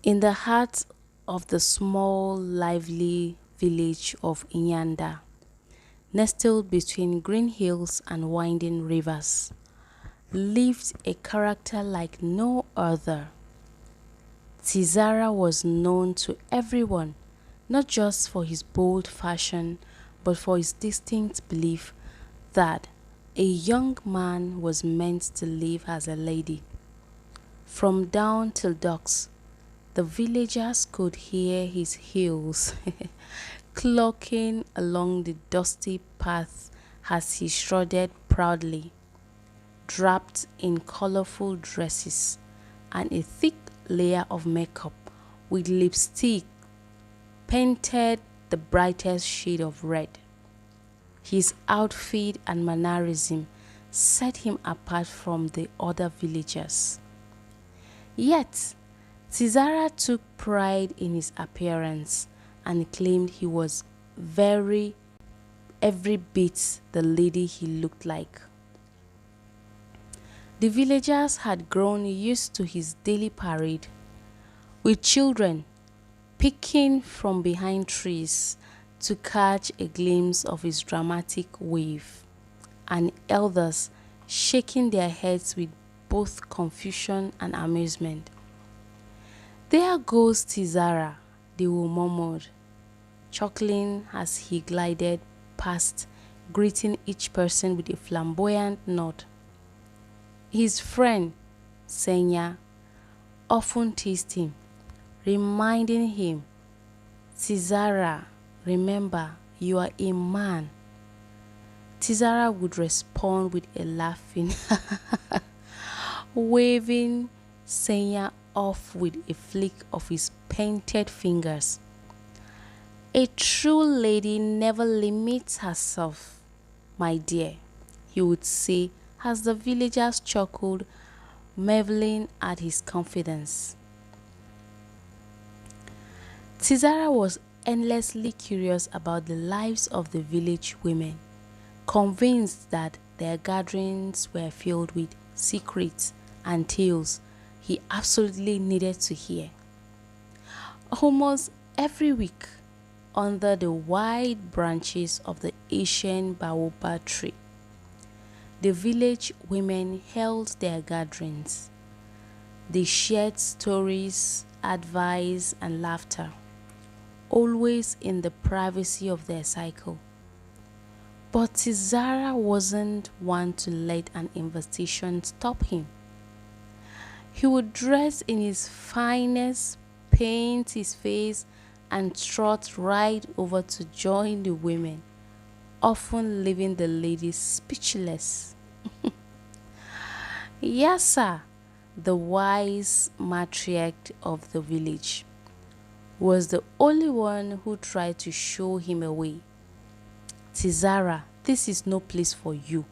In the heart of the small, lively village of Inyanda, nestled between green hills and winding rivers, lived a character like no other. Tizara was known to everyone, not just for his bold fashion, but for his distinct belief that a young man was meant to live as a lady. From dawn till dusk, the villagers could hear his heels clocking along the dusty path as he strutted proudly, draped in colorful dresses and a thick layer of makeup with lipstick painted the brightest shade of red. His outfit and mannerism set him apart from the other villagers. Yet, Tizara took pride in his appearance and claimed he was every bit the lady he looked like. The villagers had grown used to his daily parade, with children peeking from behind trees to catch a glimpse of his dramatic wave, and elders shaking their heads with both confusion and amusement. "There goes Tizara," they will murmur, chuckling as he glided past, greeting each person with a flamboyant nod. His friend, Senya, often teased him, reminding him, "Tizara, remember, you are a man." Tizara would respond with a laughing, waving Senya off with a flick of his painted fingers. "A true lady never limits herself, my dear," he would say as the villagers chuckled, marveling at his confidence. Tizara was endlessly curious about the lives of the village women, convinced that their gatherings were filled with secrets and tales he absolutely needed to hear. Almost every week, under the wide branches of the ancient baobab tree, the village women held their gatherings. They shared stories, advice, and laughter, always in the privacy of their cycle. But Tizara wasn't one to let an invitation stop him. He would dress in his finest, paint his face, and trot right over to join the women, often leaving the ladies speechless. Yasa, the wise matriarch of the village, was the only one who tried to show him a way. "Tizara, this is no place for you.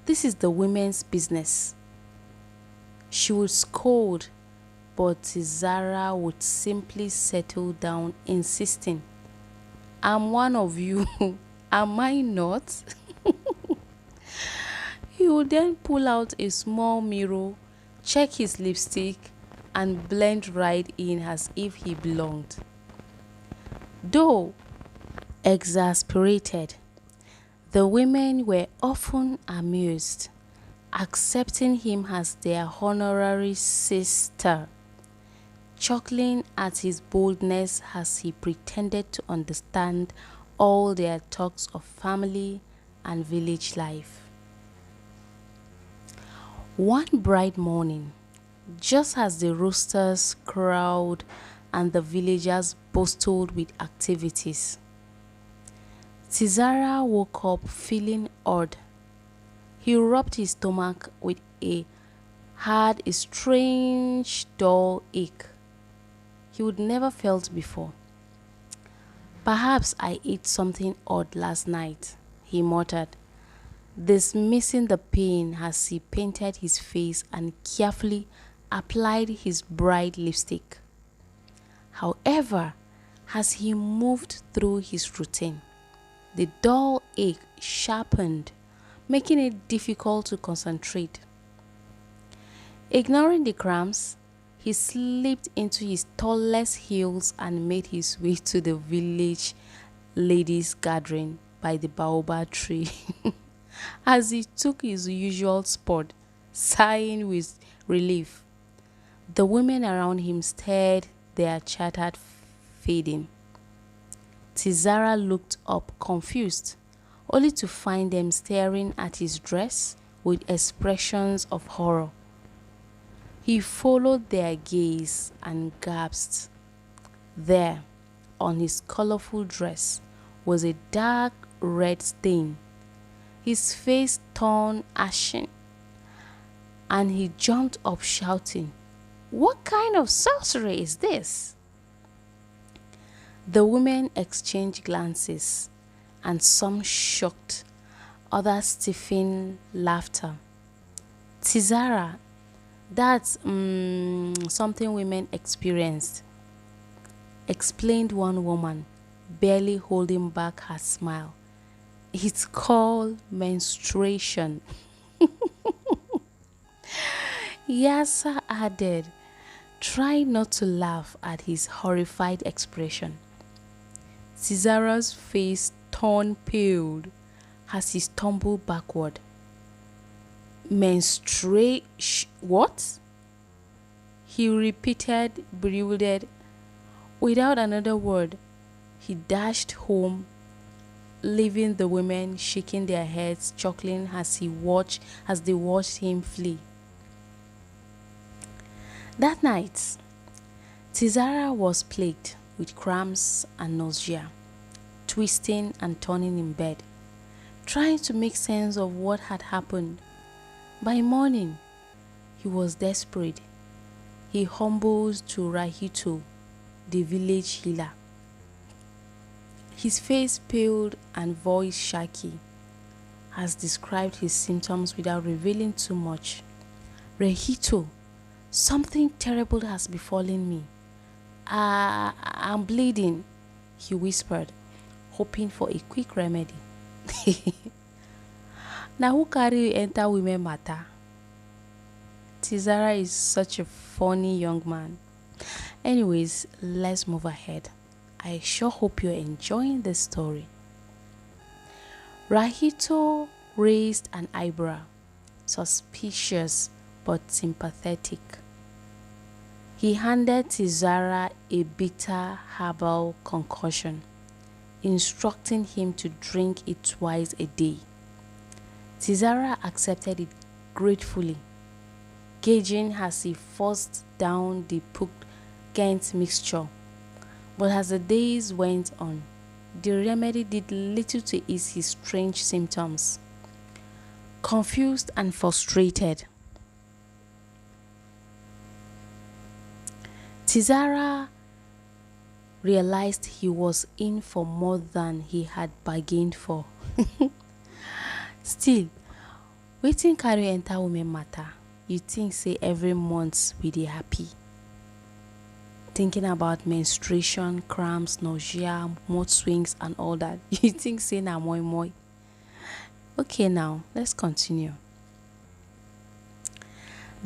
This is the women's business." She would scold, but Tizara would simply settle down, insisting, "I'm one of you, am I not?" He would then pull out a small mirror, check his lipstick, and blend right in as if he belonged. Though exasperated, the women were often amused, accepting him as their honorary sister, chuckling at his boldness as he pretended to understand all their talks of family and village life. One bright morning, just as the roosters crowed and the villagers bustled with activities, Tizara woke up feeling odd. He rubbed his stomach with had a strange dull ache he would never felt before. "Perhaps I ate something odd last night," he muttered, dismissing the pain as he painted his face and carefully applied his bright lipstick. However, as he moved through his routine, the dull ache sharpened, making it difficult to concentrate. Ignoring the cramps, He slipped into his tallest heels and made his way to the village ladies' gathering by the baobab tree. As he took his usual spot, sighing with relief, the women around him stared, their chatter fading. Tizara looked up confused, only to find them staring at his dress with expressions of horror. He followed their gaze and gasped. There, on his colorful dress, was a dark red stain. His face turned ashen, and he jumped up shouting, "What kind of sorcery is this?" The women exchanged glances, and some shocked, others stiffened laughter. Tizara, that's something women experienced, explained one woman, barely holding back her smile. It's called menstruation. Yasa added, trying not to laugh at his horrified expression. Tizara's face turned pale as he stumbled backward. What? He repeated, bewildered. Without another word, he dashed home, leaving the women shaking their heads, chuckling as they watched him flee. That night, Tizara was plagued with cramps and nausea, twisting and turning in bed, trying to make sense of what had happened. By morning, he was desperate. He humbled to Rahito, the village healer. His face paled and voice shaky, as described his symptoms without revealing too much. "Rahito, something terrible has befallen me. I'm bleeding," he whispered, hoping for a quick remedy. Now who carry you enter women matter? Tizara is such a funny young man. Anyways, let's move ahead. I sure hope you're enjoying this story. Rahito raised an eyebrow, suspicious but sympathetic. He handed Tizara a bitter herbal concoction, instructing him to drink it twice a day. Tizara accepted it gratefully, gauging as he forced down the pungent mixture. But as the days went on, the remedy did little to ease his strange symptoms. Confused and frustrated, Tizara realized he was in for more than he had bargained for. Still, wetin carry enter women matter? You think say every month we dey happy? Thinking about menstruation, cramps, nausea, mood swings and all that. You think say na moi moi? Okay, now let's continue.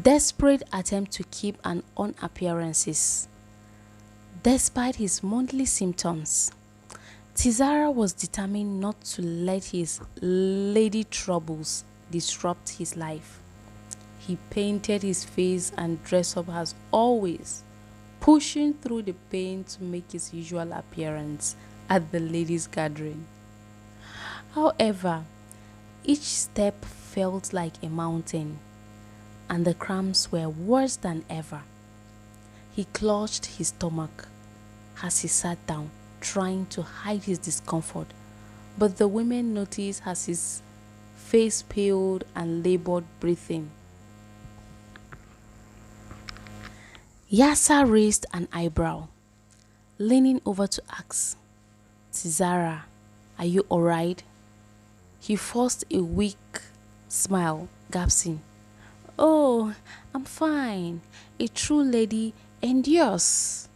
Desperate attempt to keep an on appearances. Despite his monthly symptoms, Tizara was determined not to let his lady troubles disrupt his life. He painted his face and dressed up as always, pushing through the pain to make his usual appearance at the ladies' gathering. However, each step felt like a mountain, and the cramps were worse than ever. He clutched his stomach as he sat down, trying to hide his discomfort, but the women noticed as his face paled and labored breathing. Yasa raised an eyebrow, leaning over to ask, "Tizara, are you alright?" He forced a weak smile, gasping, "Oh, I'm fine. A true lady endures."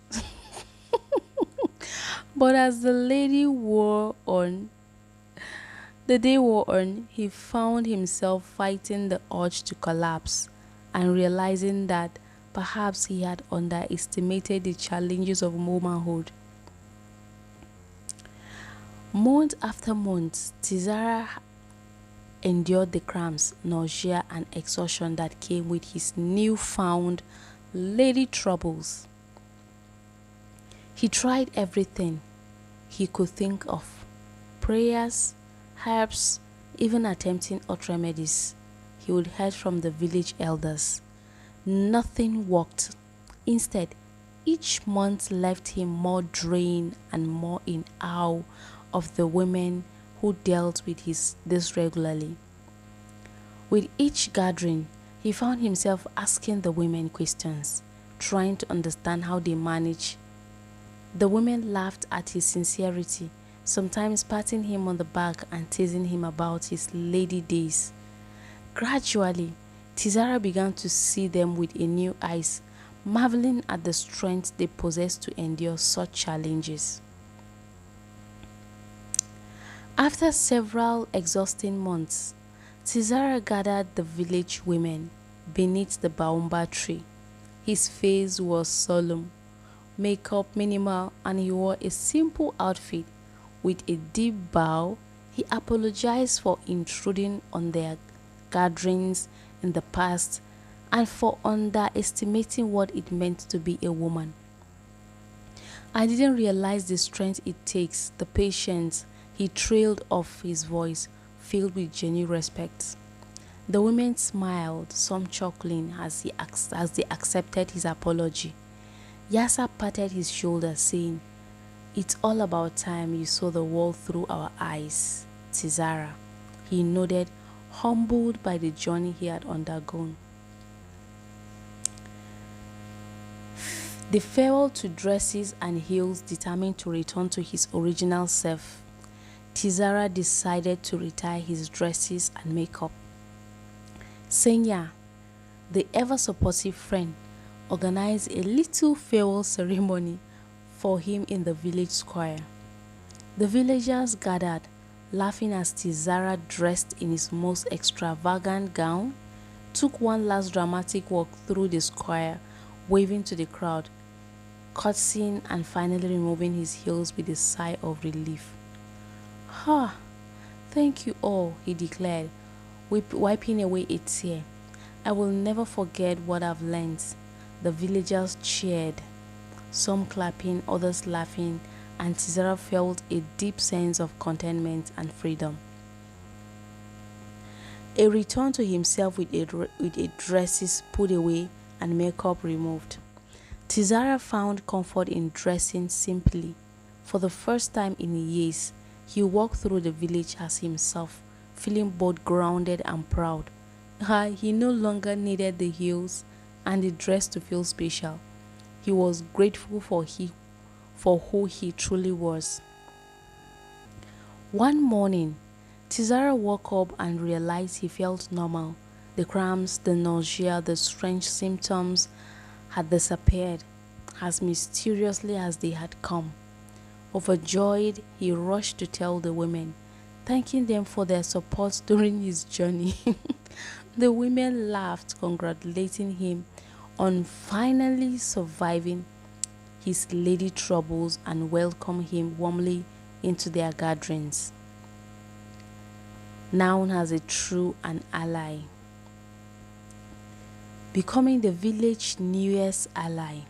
But as the day wore on, he found himself fighting the urge to collapse and realizing that Perhaps he had underestimated the challenges of womanhood. Month after month, Tizara endured the cramps, nausea, and exhaustion that came with his newfound lady troubles. He tried everything he could think of: prayers, herbs, even attempting hot remedies he would heard from the village elders. Nothing worked. Instead, each month left him more drained and more in awe of the women who dealt with this regularly. With each gathering, he found himself asking the women questions, trying to understand how they manage. The women laughed at his sincerity, sometimes patting him on the back and teasing him about his lady days. Gradually, Tizara began to see them with a new eyes, marveling at the strength they possessed to endure such challenges. After several exhausting months, Tizara gathered the village women beneath the baobab tree. His face was solemn, makeup minimal, and he wore a simple outfit. With a deep bow, he apologized for intruding on their gatherings in the past and for underestimating what it meant to be a woman. I didn't realize the strength it takes, the patience. He trailed off, his voice filled with genuine respect. The women smiled, some chuckling as they accepted his apology. Yasa patted his shoulder, saying, "It's all about time you saw the world through our eyes, Tizara." He nodded, humbled by the journey he had undergone. The farewell to dresses and heels, determined to return to his original self, Tizara decided to retire his dresses and makeup. Senya, the ever-supportive friend, organized a little farewell ceremony for him in the village square. The villagers gathered, laughing as Tizara, dressed in his most extravagant gown, took one last dramatic walk through the square, waving to the crowd, curtsying, and finally removing his heels with a sigh of relief. "Ha! Thank you all," he declared, wiping away a tear. "I will never forget what I've learned." The villagers cheered, some clapping, others laughing, and Tizara felt a deep sense of contentment and freedom. A return to himself with a dresses put away and makeup removed. Tizara found comfort in dressing simply. For the first time in years, he walked through the village as himself, feeling both grounded and proud. He no longer needed the heels and the dress to feel special. He was grateful for who he truly was. One morning, Tizara woke up and realized he felt normal. The cramps, the nausea, the strange symptoms had disappeared as mysteriously as they had come. Overjoyed, he rushed to tell the women, thanking them for their support during his journey. The women laughed, congratulating him on finally surviving his lady troubles and welcomed him warmly into their gatherings. Known as a true and ally, becoming the village's newest ally.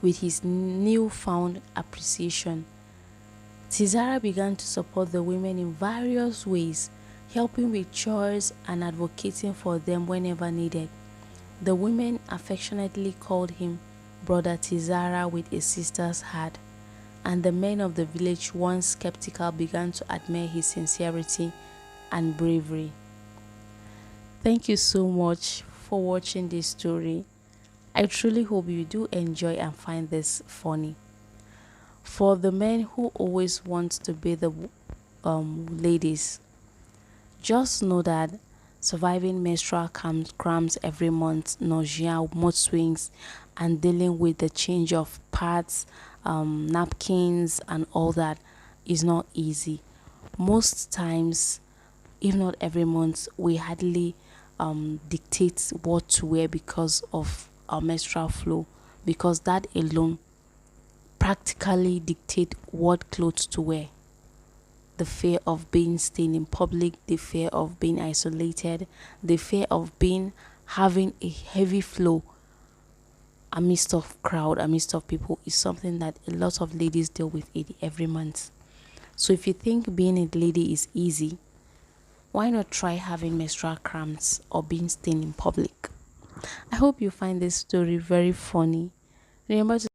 With his newfound appreciation, Tizara began to support the women in various ways, helping with chores and advocating for them whenever needed. The women affectionately called him Brother Tizara with a sister's heart, and the men of the village, once skeptical, began to admire his sincerity and bravery. Thank you so much for watching this story. I truly hope you do enjoy and find this funny. For the men who always want to be the ladies, just know that surviving menstrual cramps every month, nausea, mood swings, and dealing with the change of pads, napkins, and all that is not easy. Most times, if not every month, we hardly dictate what to wear because of our menstrual flow, because that alone practically dictate what clothes to wear. The fear of being seen in public, the fear of being isolated, the fear of being having a heavy flow amidst of crowd, amidst of people, is something that a lot of ladies deal with it every month. So if you think being a lady is easy, why not try having menstrual cramps or being stained in public? I hope you find this story very funny. Remember to